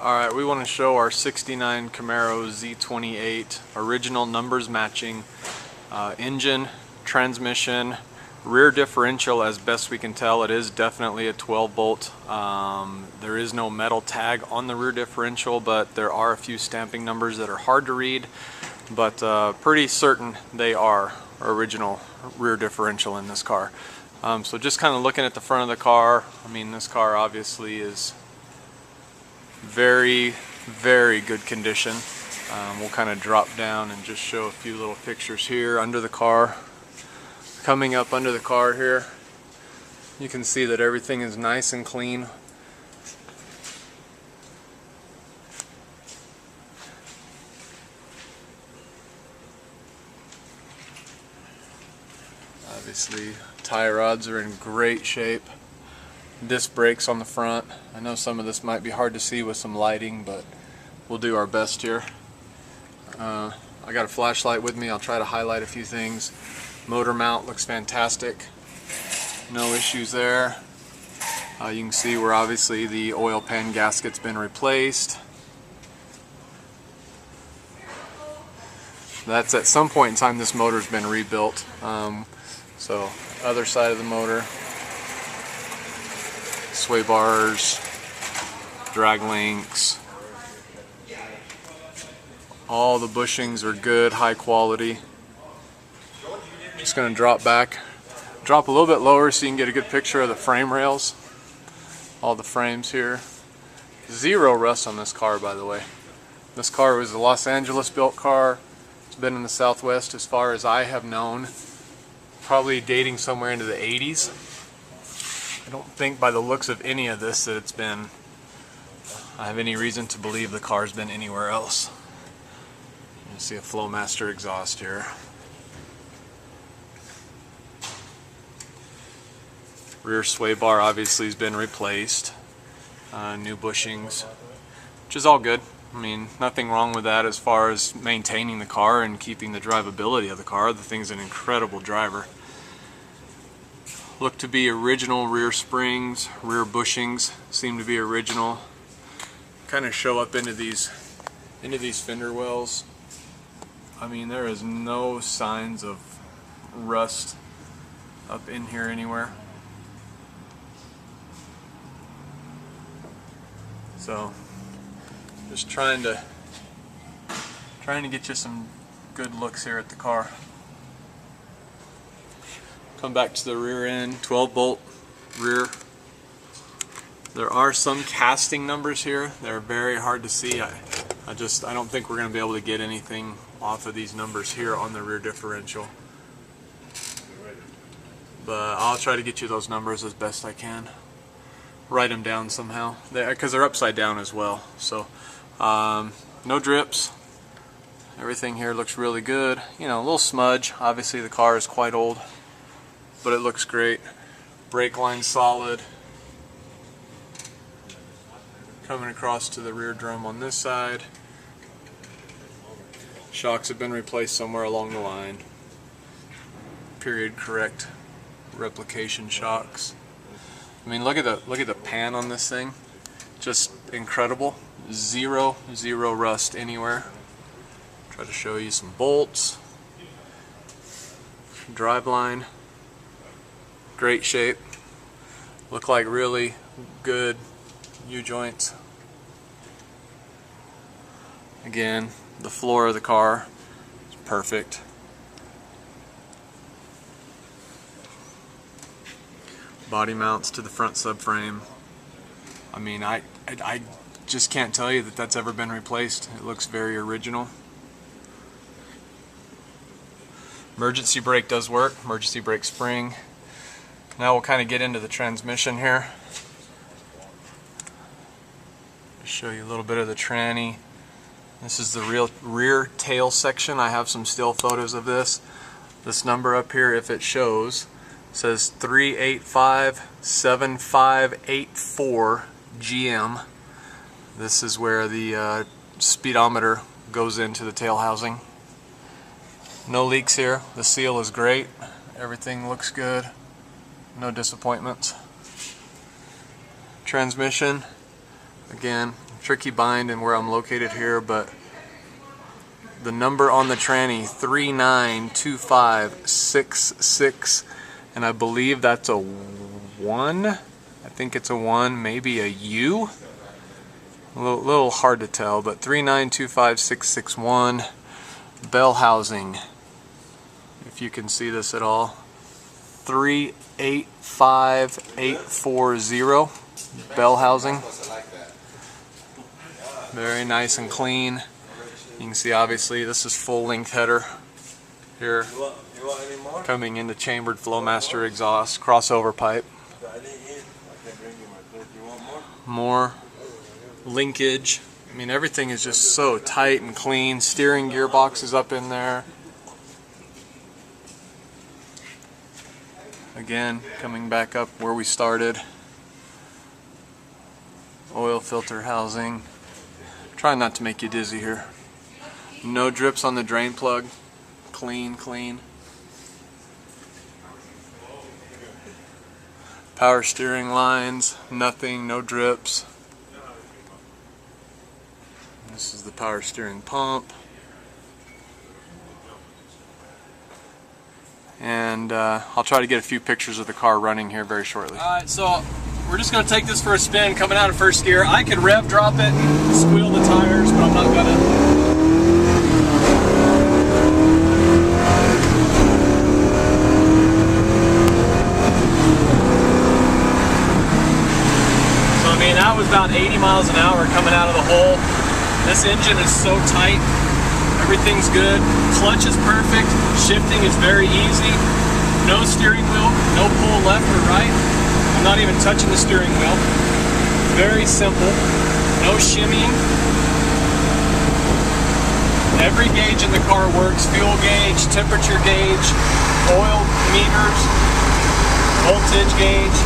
Alright, we want to show our 69 Camaro Z28 original numbers matching engine, transmission, rear differential. As best we can tell, it is definitely a 12 bolt. There is no metal tag on the rear differential, but there are a few stamping numbers that are hard to read, but pretty certain they are original rear differential in this car. So just kind of looking at the front of the car, I mean, this car obviously is very, very good condition. We'll kind of drop down and just show a few little pictures here under the car. Coming up under the car here, you can see that everything is nice and clean. Obviously, tie rods are in great shape. Disc brakes on the front. I know some of this might be hard to see with some lighting, but we'll do our best here. I got a flashlight with me. I'll try to highlight a few things. Motor mount looks fantastic. No issues there. You can see where obviously the oil pan gasket's been replaced. That's at some point in time this motor's been rebuilt. So other side of the motor, sway bars, drag links, all the bushings are good, high quality. Just going to drop a little bit lower so you can get a good picture of the frame rails. All the frames here. Zero rust on this car, by the way. This car was a Los Angeles built car. It's been in the Southwest as far as I have known, probably dating somewhere into the 80s. I don't think by the looks of any of this that I have any reason to believe the car's been anywhere else. You see a Flowmaster exhaust here. Rear sway bar obviously has been replaced. New bushings, which is all good. I mean, nothing wrong with that as far as maintaining the car and keeping the drivability of the car. The thing's an incredible driver. Look to be original rear springs, rear bushings seem to be original. Kind of show up into these fender wells. I mean, there is no signs of rust up in here anywhere. So, just trying to get you some good looks here at the car. Come back to the rear end, 12 bolt rear. There are some casting numbers here. They're very hard to see. I don't think we're going to be able to get anything off of these numbers here on the rear differential. But I'll try to get you those numbers as best I can. Write them down somehow, because they're upside down as well. So, no drips. Everything here looks really good. You know, a little smudge. Obviously the car is quite old, but it looks great. Brake line solid. Coming across to the rear drum on this side. Shocks have been replaced somewhere along the line. Period correct replication shocks. I mean, look at the pan on this thing. Just incredible. Zero rust anywhere. Try to show you some bolts. Driveline. Great shape. Look like really good U-joints. Again, the floor of the car is perfect. Body mounts to the front subframe. I mean, I just can't tell you that that's ever been replaced. It looks very original. Emergency brake does work. Emergency brake spring. Now we'll kind of get into the transmission here. Show you a little bit of the tranny. This is the rear tail section. I have some still photos of this. This number up here, if it shows, says 3857584 GM. This is where the speedometer goes into the tail housing. No leaks here. The seal is great. Everything looks good. No disappointments. Transmission, again, tricky bind and where I'm located here, but the number on the tranny 392566, and I believe that's a 1. I think it's a 1, maybe a U. A little hard to tell, but 3925661. Bell housing, if you can see this at all, 385840. Bell housing. Very nice and clean. You can see obviously this is full length header here, coming into chambered Flowmaster exhaust, crossover pipe. More linkage. I mean, everything is just so tight and clean. Steering gearbox is up in there. Again, coming back up where we started. Oil filter housing. Try not to make you dizzy here. No drips on the drain plug. Clean, clean. Power steering lines, nothing, no drips. This is the power steering pump. And I'll try to get a few pictures of the car running here very shortly. Alright, so we're just going to take this for a spin coming out of first gear. I could rev drop it and squeal the tires, but I'm not going to. So I mean, that was about 80 miles an hour coming out of the hole. This engine is so tight, everything's good, clutch is perfect, shifting is very easy, no steering wheel, no pull left or right, I'm not even touching the steering wheel, very simple, no shimmying, every gauge in the car works, fuel gauge, temperature gauge, oil meters, voltage gauge.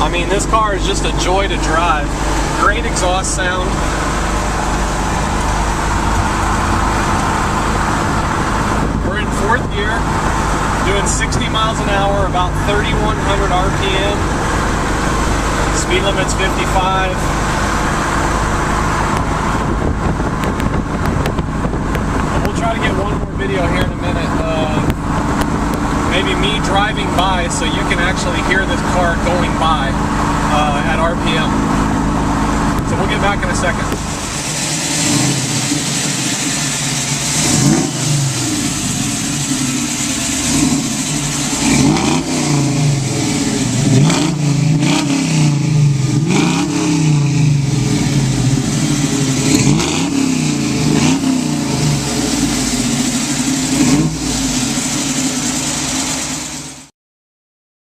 I mean, this car is just a joy to drive. Great exhaust sound. We're in fourth gear, doing 60 miles an hour, about 3,100 RPM. Speed limit's 55. We'll try to get one more video here in a minute. Maybe me driving by so you can actually hear this car going by at RPM. So we'll get back in a second.